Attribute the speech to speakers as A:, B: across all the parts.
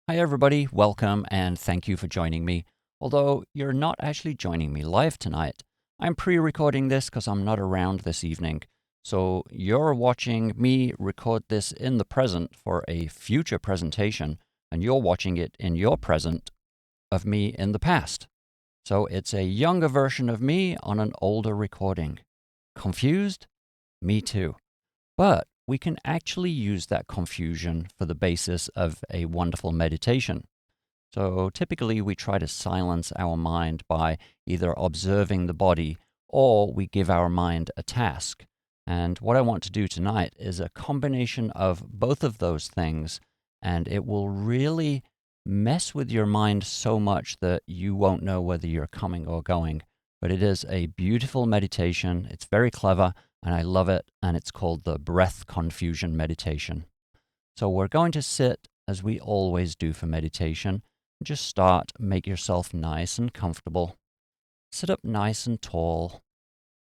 A: Hi, everybody. Welcome and thank you for joining me. Although you're not actually joining me live tonight, I'm pre recording this because I'm not around this evening. So you're watching me record this in the present for a future presentation, and you're watching it in your present of me in the past. So it's a younger version of me on an older recording. Confused? Me too. But we can actually use that confusion for the basis of a wonderful meditation. So typically we try to silence our mind by either observing the body or we give our mind a task. And what I want to do tonight is a combination of both of those things, and it will really mess with your mind so much that you won't know whether you're coming or going. But it is a beautiful meditation. It's very clever, and I love it, and it's called the Breath Confusion Meditation. So we're going to sit as we always do for meditation. Just start, make yourself nice and comfortable. Sit up nice and tall.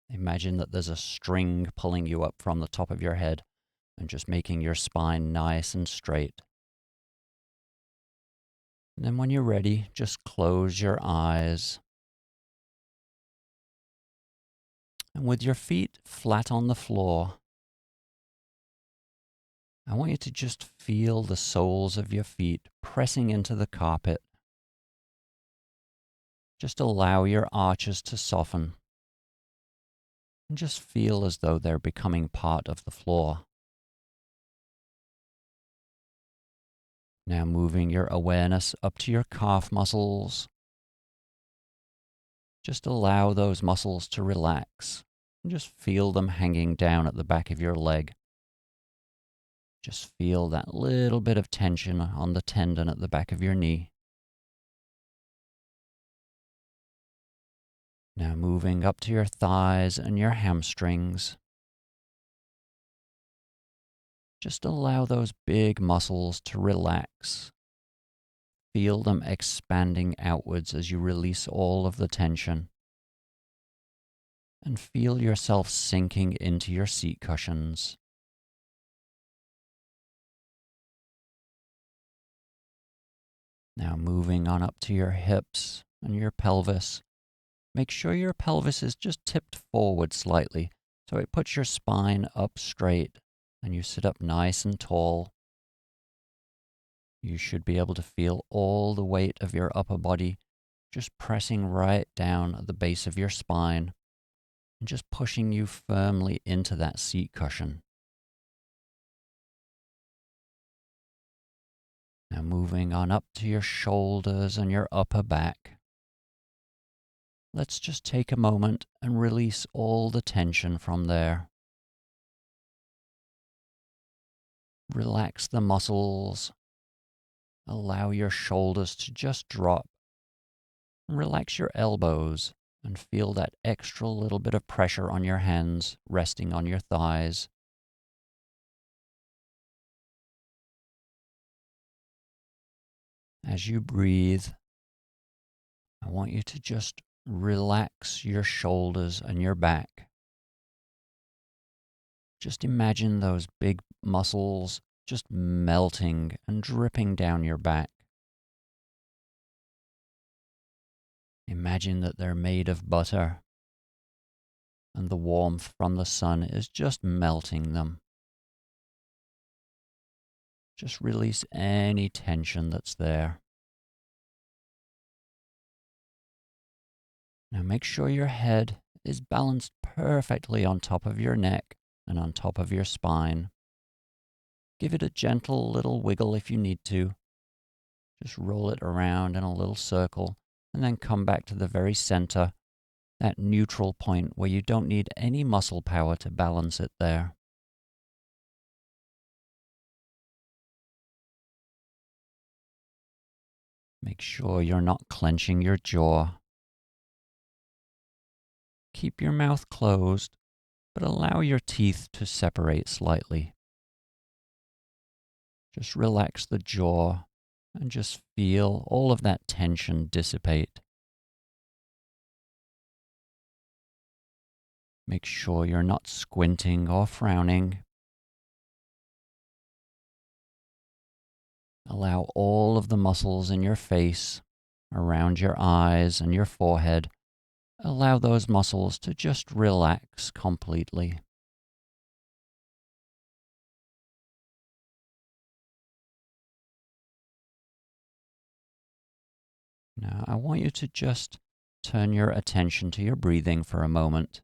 A: Imagine that there's a string pulling you up from the top of your head and just making your spine nice and straight. And then when you're ready, just close your eyes. And with your feet flat on the floor, I want you to just feel the soles of your feet pressing into the carpet. Just allow your arches to soften and just feel as though they're becoming part of the floor. Now moving your awareness up to your calf muscles. Just allow those muscles to relax and just feel them hanging down at the back of your leg. Just feel that little bit of tension on the tendon at the back of your knee. Now moving up to your thighs and your hamstrings. Just allow those big muscles to relax. Feel them expanding outwards as you release all of the tension. And feel yourself sinking into your seat cushions. Now moving on up to your hips and your pelvis. Make sure your pelvis is just tipped forward slightly so it puts your spine up straight and you sit up nice and tall. You should be able to feel all the weight of your upper body just pressing right down at the base of your spine and just pushing you firmly into that seat cushion. Now moving on up to your shoulders and your upper back. Let's just take a moment and release all the tension from there. Relax the muscles. Allow your shoulders to just drop. Relax your elbows and feel that extra little bit of pressure on your hands resting on your thighs. As you breathe, I want you to just relax your shoulders and your back. Just imagine those big muscles just melting and dripping down your back. Imagine that they're made of butter, and the warmth from the sun is just melting them. Just release any tension that's there. Now make sure your head is balanced perfectly on top of your neck and on top of your spine. Give it a gentle little wiggle if you need to. Just roll it around in a little circle and then come back to the very center, that neutral point where you don't need any muscle power to balance it there. Make sure you're not clenching your jaw. Keep your mouth closed, but allow your teeth to separate slightly. Just relax the jaw and just feel all of that tension dissipate. Make sure you're not squinting or frowning. Allow all of the muscles in your face, around your eyes and your forehead, allow those muscles to just relax completely. Now, I want you to just turn your attention to your breathing for a moment.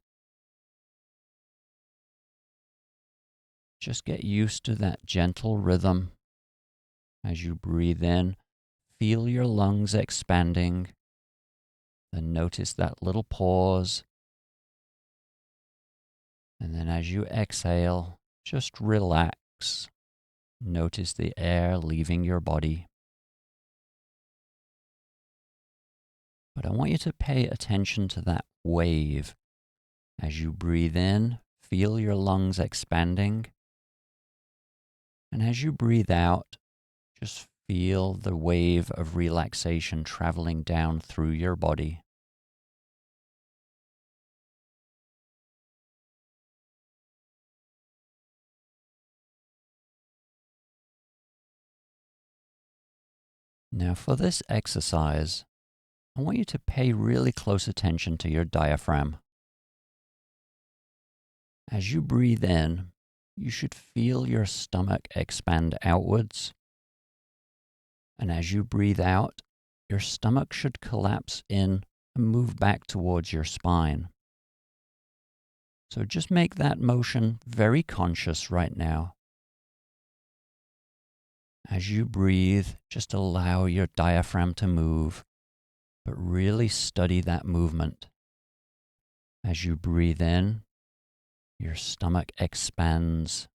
A: Just get used to that gentle rhythm. As you breathe in, feel your lungs expanding. Then notice that little pause. And then as you exhale, just relax. Notice the air leaving your body. But I want you to pay attention to that wave. As you breathe in, feel your lungs expanding. And as you breathe out, just feel the wave of relaxation traveling down through your body. Now, for this exercise, I want you to pay really close attention to your diaphragm. As you breathe in, you should feel your stomach expand outwards. And as you breathe out, your stomach should collapse in and move back towards your spine. So just make that motion very conscious right now. As you breathe, just allow your diaphragm to move, but really study that movement. As you breathe in, your stomach expands.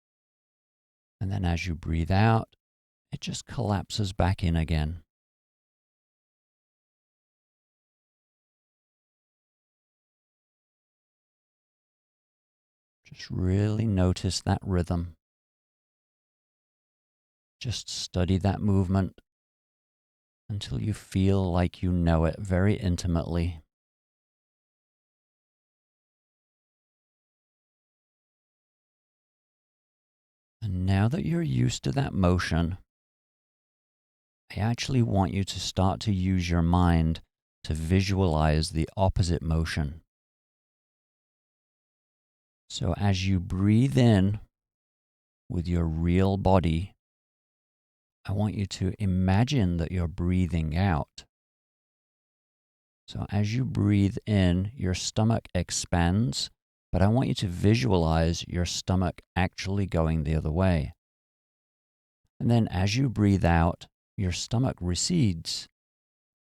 A: And then as you breathe out, it just collapses back in again. Just really notice that rhythm. Just study that movement until you feel like you know it very intimately. And now that you're used to that motion, I actually want you to start to use your mind to visualize the opposite motion. So as you breathe in with your real body, I want you to imagine that you're breathing out. So as you breathe in, your stomach expands, but I want you to visualize your stomach actually going the other way. And then as you breathe out, your stomach recedes,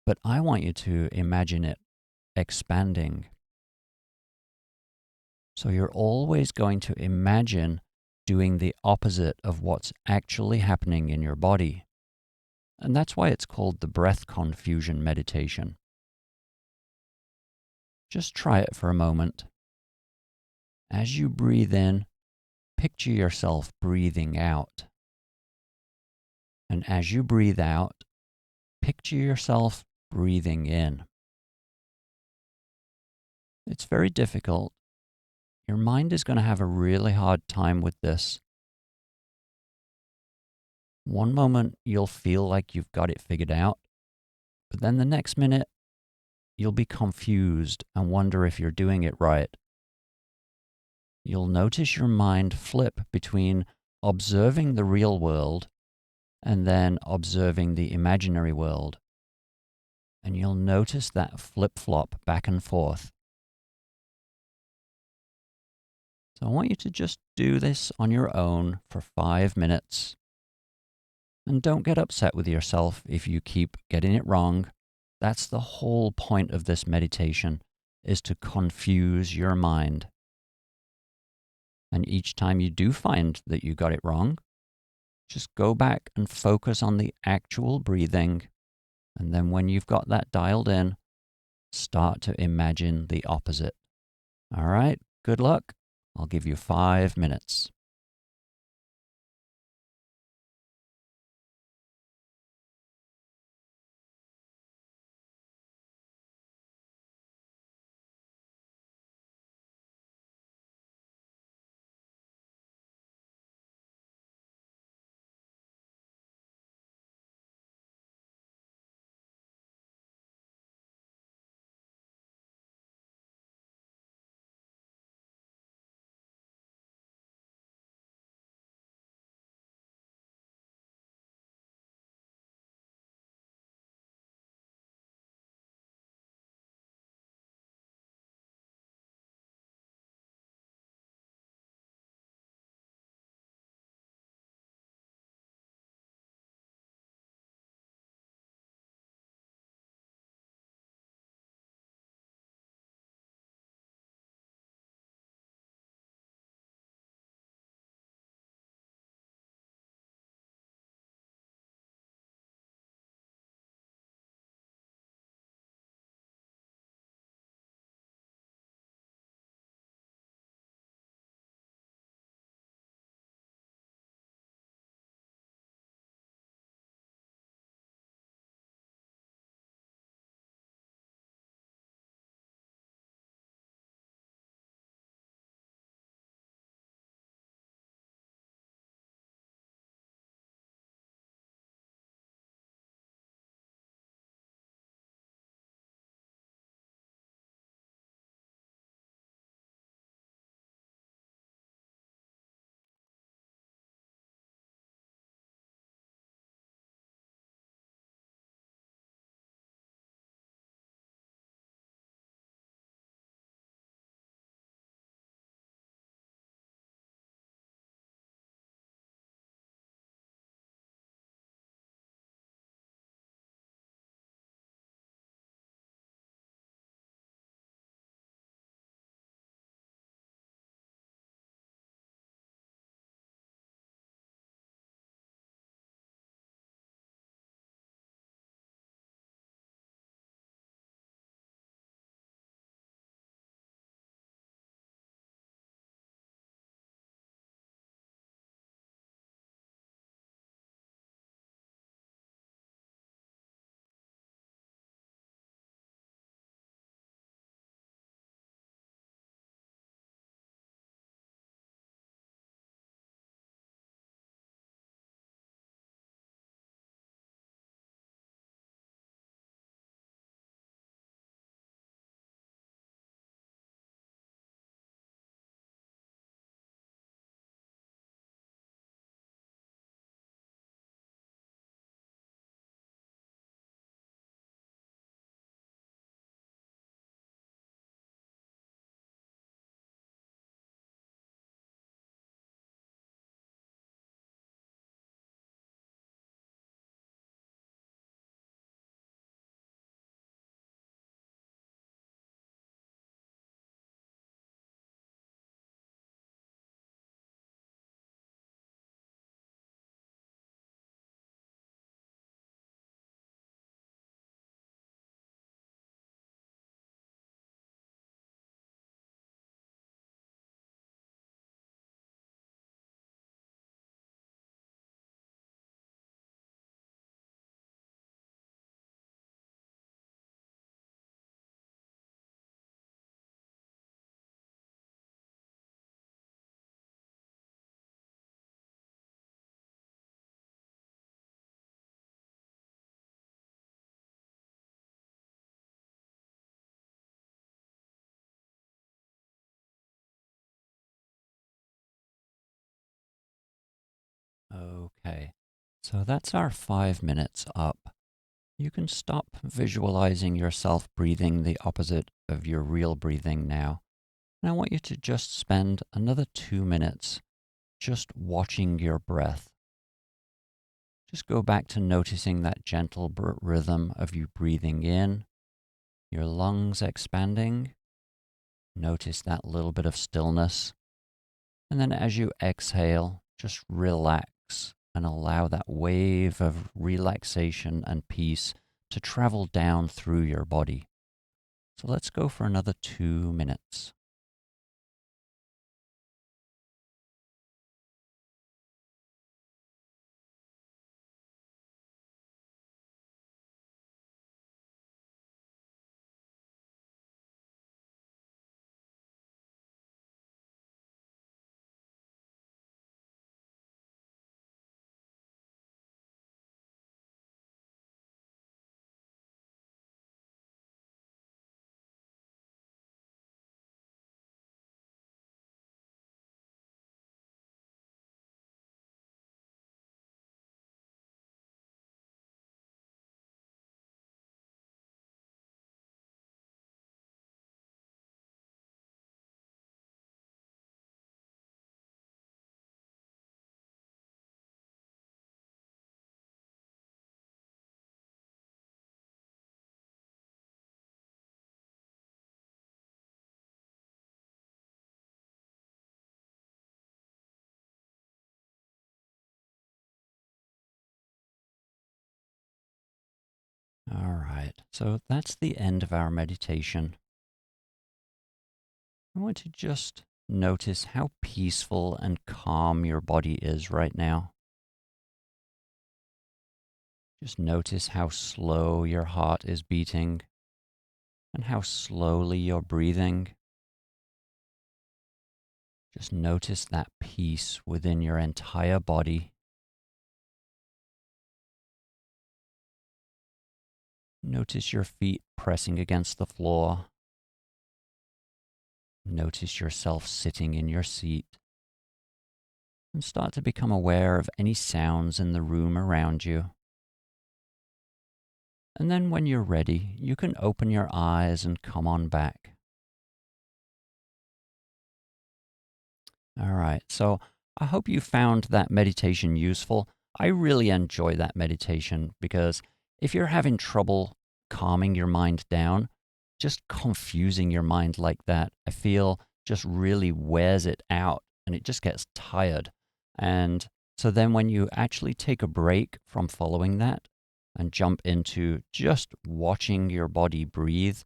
A: but I want you to imagine it expanding. So you're always going to imagine doing the opposite of what's actually happening in your body. And that's why it's called the breath confusion meditation. Just try it for a moment. As you breathe in, picture yourself breathing out. And as you breathe out, picture yourself breathing in. It's very difficult. Your mind is going to have a really hard time with this. One moment you'll feel like you've got it figured out, but then the next minute you'll be confused and wonder if you're doing it right. You'll notice your mind flip between observing the real world and then observing the imaginary world. And you'll notice that flip-flop back and forth. So I want you to just do this on your own for 5 minutes. And don't get upset with yourself if you keep getting it wrong. That's the whole point of this meditation, is to confuse your mind. And each time you do find that you got it wrong, just go back and focus on the actual breathing. And then when you've got that dialed in, start to imagine the opposite. All right, good luck. I'll give you 5 minutes. So that's our 5 minutes up. You can stop visualizing yourself breathing the opposite of your real breathing now. And I want you to just spend another 2 minutes just watching your breath. Just go back to noticing that gentle rhythm of you breathing in, your lungs expanding. Notice that little bit of stillness. And then as you exhale, just relax and allow that wave of relaxation and peace to travel down through your body. So let's go for another 2 minutes. All right, so that's the end of our meditation. I want to just notice how peaceful and calm your body is right now. Just notice how slow your heart is beating and how slowly you're breathing. Just notice that peace within your entire body. Notice your feet pressing against the floor. Notice yourself sitting in your seat. And start to become aware of any sounds in the room around you. And then when you're ready, you can open your eyes and come on back. All right, so I hope you found that meditation useful. I really enjoy that meditation because if you're having trouble calming your mind down, just confusing your mind like that, I feel just really wears it out and it just gets tired. And so then when you actually take a break from following that and jump into just watching your body breathe,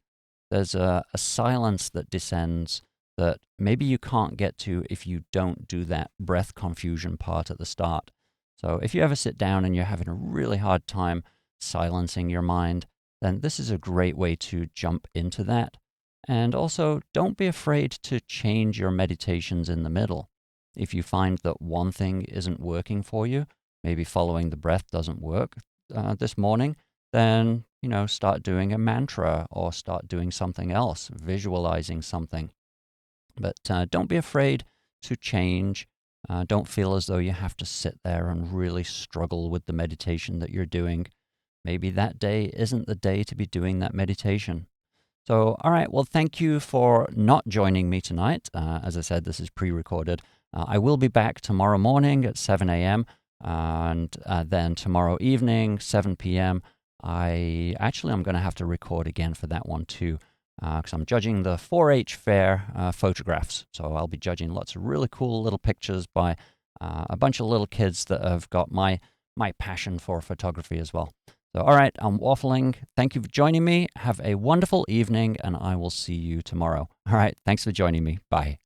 A: there's a silence that descends that maybe you can't get to if you don't do that breath confusion part at the start. So if you ever sit down and you're having a really hard time silencing your mind, then this is a great way to jump into that. And also, don't be afraid to change your meditations in the middle. If you find that one thing isn't working for you, maybe following the breath doesn't work this morning, then, start doing a mantra or start doing something else, visualizing something. But don't be afraid to change. Don't feel as though you have to sit there and really struggle with the meditation that you're doing. Maybe that day isn't the day to be doing that meditation. So, all right, well, thank you for not joining me tonight. As I said, this is pre-recorded. I will be back tomorrow morning at 7 a.m. and then tomorrow evening, 7 p.m. I'm going to have to record again for that one too, because I'm judging the 4-H fair photographs. So I'll be judging lots of really cool little pictures by a bunch of little kids that have got my passion for photography as well. So, all right, I'm waffling. Thank you for joining me. Have a wonderful evening, and I will see you tomorrow. All right, thanks for joining me. Bye.